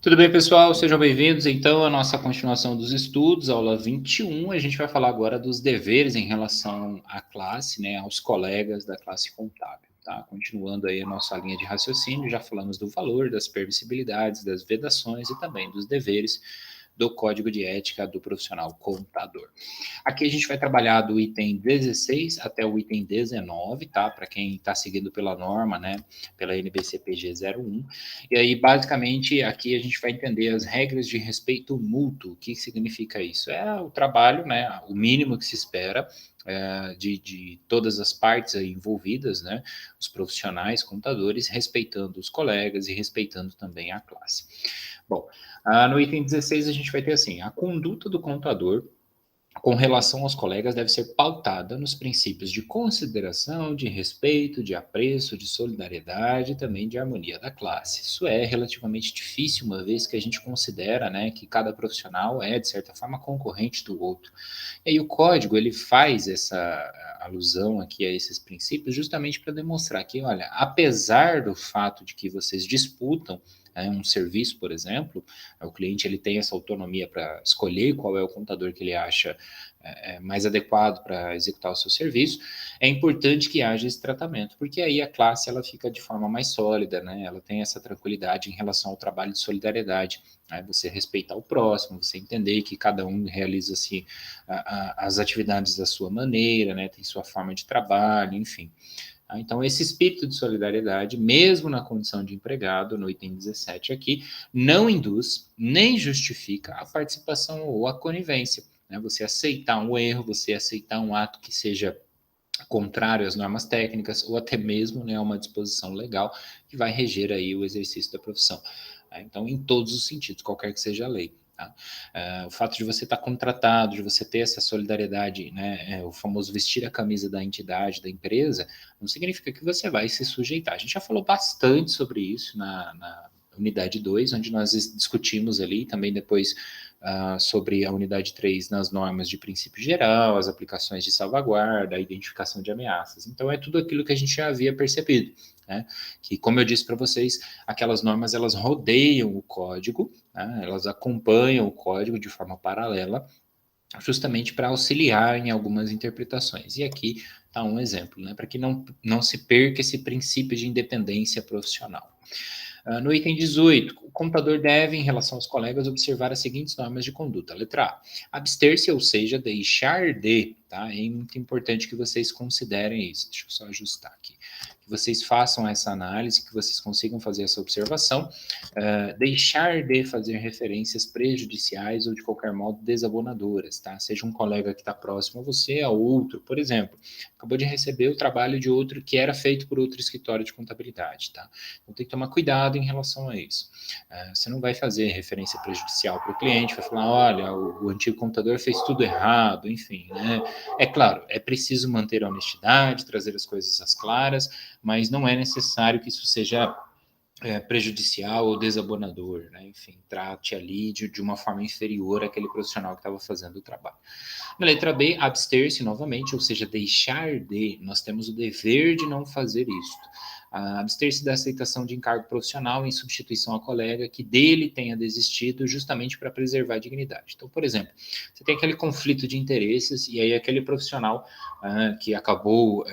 Tudo bem, pessoal? Sejam bem-vindos, então, à nossa continuação dos estudos, aula 21. A gente vai falar agora dos deveres em relação à classe, né, aos colegas da classe contábil, tá? Continuando aí a nossa linha de raciocínio, já falamos do valor, das permissibilidades, das vedações e também dos deveres do Código de Ética do profissional contador. Aqui a gente vai trabalhar do item 16 até o item 19, tá? Para quem está seguindo pela norma, né? Pela NBCPG 01. E aí, basicamente, aqui a gente vai entender as regras de respeito mútuo. O que significa isso? É o trabalho, né? O mínimo que se espera de todas as partes envolvidas, né? Os profissionais, contadores, respeitando os colegas e respeitando também a classe. Bom, no item 16 a gente vai ter assim, a conduta do contador com relação aos colegas deve ser pautada nos princípios de consideração, de respeito, de apreço, de solidariedade e também de harmonia da classe. Isso é relativamente difícil, uma vez que a gente considera, né, que cada profissional é, de certa forma, concorrente do outro. E aí o código, ele faz essa alusão aqui a esses princípios justamente para demonstrar que, olha, apesar do fato de que vocês disputam um serviço, por exemplo, o cliente ele tem essa autonomia para escolher qual é o contador que ele acha mais adequado para executar o seu serviço, é importante que haja esse tratamento, porque aí a classe ela fica de forma mais sólida, né? Ela tem essa tranquilidade em relação ao trabalho de solidariedade, né? Você respeitar o próximo, você entender que cada um realiza assim, as atividades da sua maneira, né? Tem sua forma de trabalho, enfim. Então, esse espírito de solidariedade, mesmo na condição de empregado, no item 17 aqui, não induz nem justifica a participação ou a conivência. Né? Você aceitar um erro, você aceitar um ato que seja contrário às normas técnicas ou até mesmo, né, uma disposição legal que vai reger aí o exercício da profissão. Então, em todos os sentidos, qualquer que seja a lei. Tá? O fato de você estar contratado, de você ter essa solidariedade, né, o famoso vestir a camisa da entidade, da empresa, não significa que você vai se sujeitar. A gente já falou bastante sobre isso na unidade 2, onde nós discutimos ali, também depois sobre a unidade 3 nas normas de princípio geral, as aplicações de salvaguarda, a identificação de ameaças. Então, é tudo aquilo que a gente já havia percebido. Né? Que, como eu disse para vocês, aquelas normas elas rodeiam o código, né? Elas acompanham o código de forma paralela, justamente para auxiliar em algumas interpretações. E aqui está um exemplo, né? Para que não se perca esse princípio de independência profissional. No item 18, o computador deve, em relação aos colegas, observar as seguintes normas de conduta. Letra A, abster-se, ou seja, deixar de, tá? É muito importante que vocês considerem isso. Deixa eu só ajustar aqui. Que vocês façam essa análise, que vocês consigam fazer essa observação. Deixar de fazer referências prejudiciais ou, de qualquer modo, desabonadoras, tá? Seja um colega que está próximo a você, a outro, por exemplo, acabou de receber o trabalho de outro que era feito por outro escritório de contabilidade, tá? Então tem que tomar cuidado em relação a isso. Você não vai fazer referência prejudicial para o cliente, vai falar, olha, o antigo contador fez tudo errado, enfim, né? É claro, é preciso manter a honestidade, trazer as coisas às claras, mas não é necessário que isso seja prejudicial ou desabonador, né? Enfim, trate ali de uma forma inferior àquele profissional que estava fazendo o trabalho. Na letra B, abster-se novamente, ou seja, deixar de, nós temos o dever de não fazer isso. Abster-se da aceitação de encargo profissional em substituição a colega que dele tenha desistido justamente para preservar a dignidade. Então, por exemplo, você tem aquele conflito de interesses e aí aquele profissional que acabou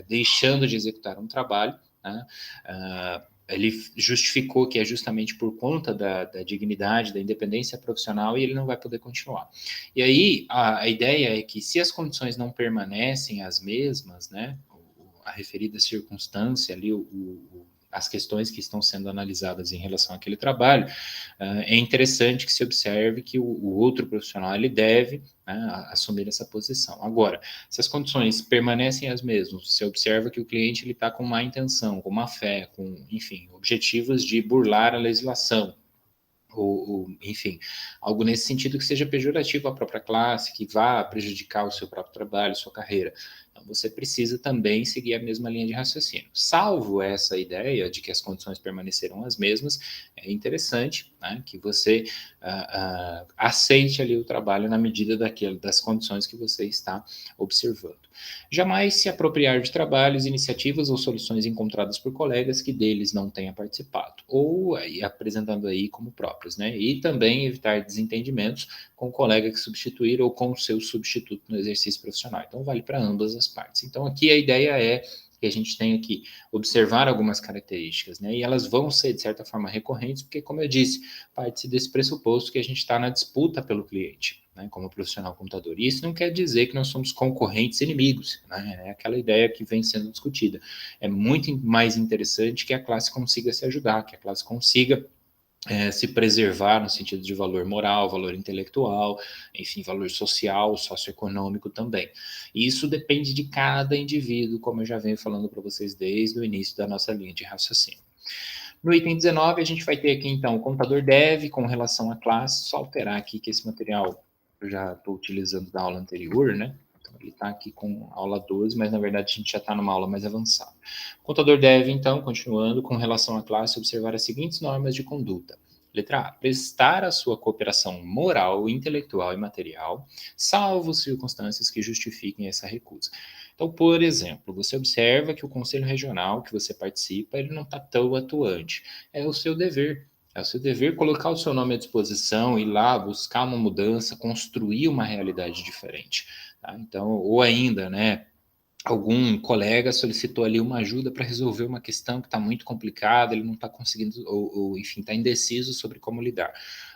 deixando de executar um trabalho, ele justificou que é justamente por conta da dignidade, da independência profissional e ele não vai poder continuar. E aí a ideia é que se as condições não permanecem as mesmas, né, a referida circunstância ali, as questões que estão sendo analisadas em relação àquele trabalho, é interessante que se observe que o outro profissional ele deve, né, assumir essa posição. Agora, se as condições permanecem as mesmas, você observa que o cliente está com má intenção, com má fé, com, enfim, objetivos de burlar a legislação, enfim, algo nesse sentido que seja pejorativo à própria classe, que vá prejudicar o seu próprio trabalho, sua carreira. Então, você precisa também seguir a mesma linha de raciocínio. Salvo essa ideia de que as condições permaneceram as mesmas, é interessante, né, que você aceite ali o trabalho na medida das condições que você está observando. Jamais se apropriar de trabalhos, iniciativas ou soluções encontradas por colegas que deles não tenha participado, ou apresentando aí como próprios, né? E também evitar desentendimentos com o colega que substituir ou com o seu substituto no exercício profissional. Então, vale para ambas as partes. Então, aqui a ideia é que a gente tenha que observar algumas características, né? E elas vão ser, de certa forma, recorrentes, porque, como eu disse, parte desse pressuposto que a gente está na disputa pelo cliente, né, como profissional computador. E isso não quer dizer que nós somos concorrentes inimigos, né? É aquela ideia que vem sendo discutida. É muito mais interessante que a classe consiga se ajudar, que a classe consiga se preservar no sentido de valor moral, valor intelectual, enfim, valor social, socioeconômico também. E isso depende de cada indivíduo, como eu já venho falando para vocês desde o início da nossa linha de raciocínio. No item 19, a gente vai ter aqui, então, o computador deve, com relação à classe, só alterar aqui que esse material eu já estou utilizando da aula anterior, né? Então, ele está aqui com a aula 12, mas, na verdade, a gente já está numa aula mais avançada. O computador deve, então, continuando, com relação à classe, observar as seguintes normas de conduta. Letra A. Prestar a sua cooperação moral, intelectual e material, salvo circunstâncias que justifiquem essa recusa. Então, por exemplo, você observa que o Conselho Regional que você participa, ele não está tão atuante. É o seu dever. É o seu dever colocar o seu nome à disposição, ir lá buscar uma mudança, construir uma realidade diferente. Tá? Então, ou ainda, né, algum colega solicitou ali uma ajuda para resolver uma questão que está muito complicada, ele não está conseguindo, ou enfim, está indeciso sobre como lidar.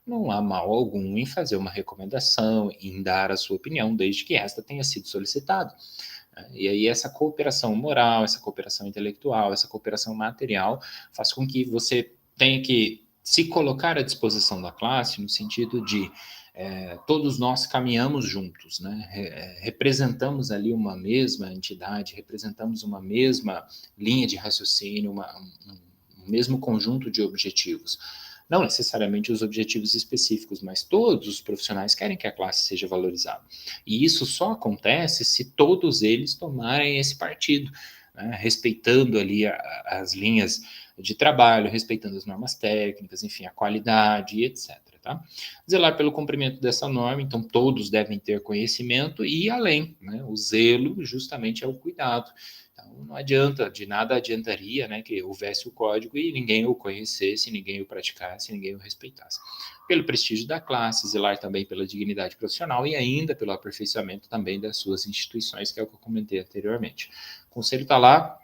Não há mal algum em fazer uma recomendação, em dar a sua opinião, desde que esta tenha sido solicitada. E aí essa cooperação moral, essa cooperação intelectual, essa cooperação material faz com que você tenha que se colocar à disposição da classe no sentido de todos nós caminhamos juntos, né? Representamos ali uma mesma entidade, representamos uma mesma linha de raciocínio, um mesmo conjunto de objetivos. Não necessariamente os objetivos específicos, mas todos os profissionais querem que a classe seja valorizada. E isso só acontece se todos eles tomarem esse partido, né? Respeitando ali as linhas de trabalho, respeitando as normas técnicas, enfim, a qualidade e etc. Tá? Zelar pelo cumprimento dessa norma, então todos devem ter conhecimento e além, né? O zelo justamente é o cuidado. Então, não adianta, de nada adiantaria, né, que houvesse o código e ninguém o conhecesse, ninguém o praticasse, ninguém o respeitasse. Pelo prestígio da classe, zelar também pela dignidade profissional e ainda pelo aperfeiçoamento também das suas instituições, que é o que eu comentei anteriormente. O conselho está lá,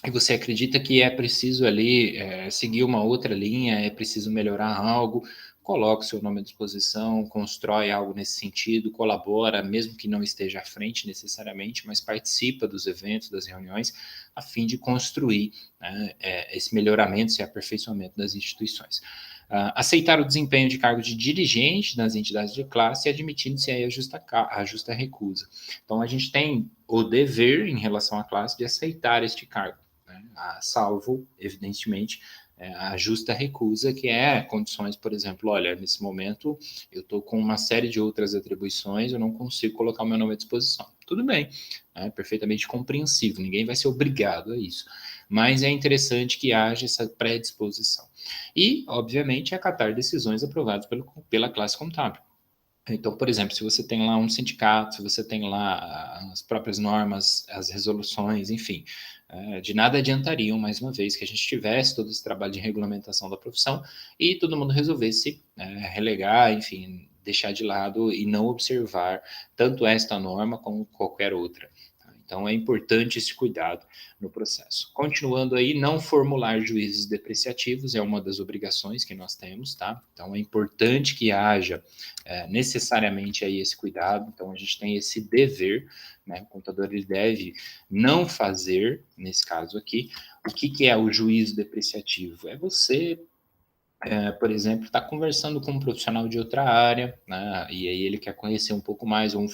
e você acredita que é preciso ali seguir uma outra linha, é preciso melhorar algo, coloca o seu nome à disposição, constrói algo nesse sentido, colabora, mesmo que não esteja à frente necessariamente, mas participa dos eventos, das reuniões, a fim de construir, né, esse melhoramento, esse aperfeiçoamento das instituições. Aceitar o desempenho de cargo de dirigente nas entidades de classe, admitindo-se aí a justa recusa. Então, a gente tem o dever, em relação à classe, de aceitar este cargo, né, salvo, evidentemente, a justa recusa, que é condições, por exemplo, olha, nesse momento eu estou com uma série de outras atribuições, eu não consigo colocar o meu nome à disposição. Tudo bem, é perfeitamente compreensível, ninguém vai ser obrigado a isso. Mas é interessante que haja essa predisposição. E, obviamente, acatar decisões aprovadas pela classe contábil. Então, por exemplo, se você tem lá um sindicato, se você tem lá as próprias normas, as resoluções, enfim, de nada adiantariam, mais uma vez, que a gente tivesse todo esse trabalho de regulamentação da profissão e todo mundo resolvesse relegar, enfim, deixar de lado e não observar tanto esta norma como qualquer outra. Então, é importante esse cuidado no processo. Continuando aí, não formular juízos depreciativos é uma das obrigações que nós temos, tá? Então, é importante que haja necessariamente aí esse cuidado. Então, a gente tem esse dever, né? O contador ele deve não fazer, nesse caso aqui, o que é o juízo depreciativo? É você por exemplo, está conversando com um profissional de outra área, né, e aí ele quer conhecer um pouco mais um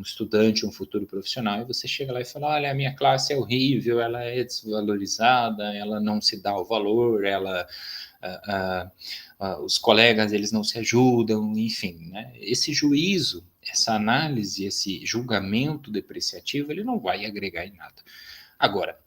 estudante, um futuro profissional, e você chega lá e fala, olha, a minha classe é horrível, ela é desvalorizada, ela não se dá o valor, ela os colegas eles não se ajudam, enfim, né? Esse juízo, essa análise, esse julgamento depreciativo, ele não vai agregar em nada. Agora,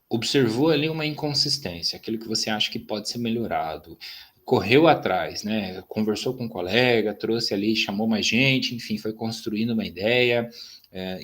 observou ali uma inconsistência, aquilo que você acha que pode ser melhorado, correu atrás, né? Conversou com um colega, trouxe ali, chamou mais gente, enfim, foi construindo uma ideia,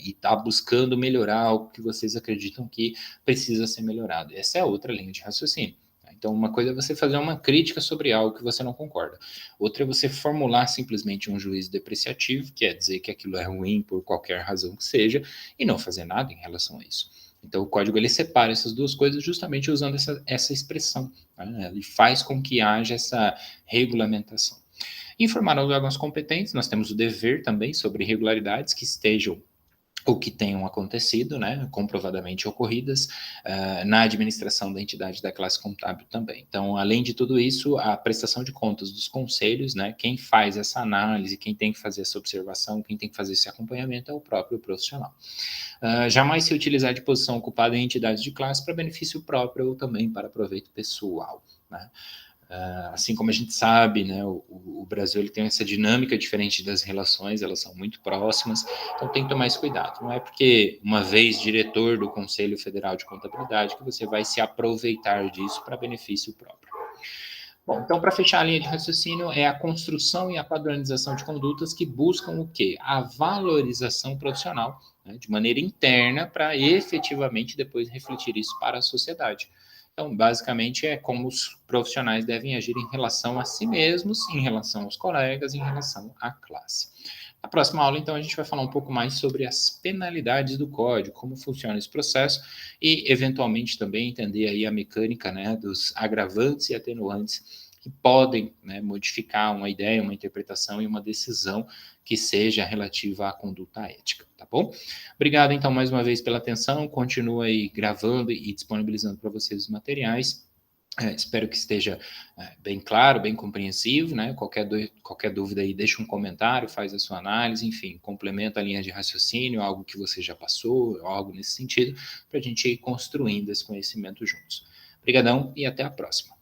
e está buscando melhorar algo que vocês acreditam que precisa ser melhorado. Essa é a outra linha de raciocínio. Tá? Então, uma coisa é você fazer uma crítica sobre algo que você não concorda. Outra é você formular simplesmente um juízo depreciativo, que é dizer que aquilo é ruim por qualquer razão que seja, e não fazer nada em relação a isso. Então, o código ele separa essas duas coisas justamente usando essa expressão. Né? Ele faz com que haja essa regulamentação. Informar os órgãos competentes, nós temos o dever também sobre irregularidades que estejam ou que tenham acontecido, né, comprovadamente ocorridas, na administração da entidade da classe contábil também. Então, além de tudo isso, a prestação de contas dos conselhos, né, quem faz essa análise, quem tem que fazer essa observação, quem tem que fazer esse acompanhamento é o próprio profissional. Jamais se utilizar de posição ocupada em entidades de classe para benefício próprio ou também para proveito pessoal, né? Assim como a gente sabe, né, o Brasil ele tem essa dinâmica diferente das relações, elas são muito próximas, então tem que tomar esse cuidado. Não é porque uma vez diretor do Conselho Federal de Contabilidade que você vai se aproveitar disso para benefício próprio. Bom, então, para fechar a linha de raciocínio, é a construção e a padronização de condutas que buscam o quê? A valorização profissional, né, de maneira interna, para efetivamente depois refletir isso para a sociedade. Então, basicamente, é como os profissionais devem agir em relação a si mesmos, em relação aos colegas, em relação à classe. Na próxima aula, então, a gente vai falar um pouco mais sobre as penalidades do código, como funciona esse processo e, eventualmente, também entender aí a mecânica, né, dos agravantes e atenuantes que podem, né, modificar uma ideia, uma interpretação e uma decisão que seja relativa à conduta ética, tá bom? Obrigado, então, mais uma vez pela atenção. Continua aí gravando e disponibilizando para vocês os materiais. Espero que esteja bem claro, bem compreensivo, né? Qualquer dúvida aí, deixa um comentário, faz a sua análise, enfim, complementa a linha de raciocínio, algo que você já passou, algo nesse sentido, para a gente ir construindo esse conhecimento juntos. Obrigadão e até a próxima.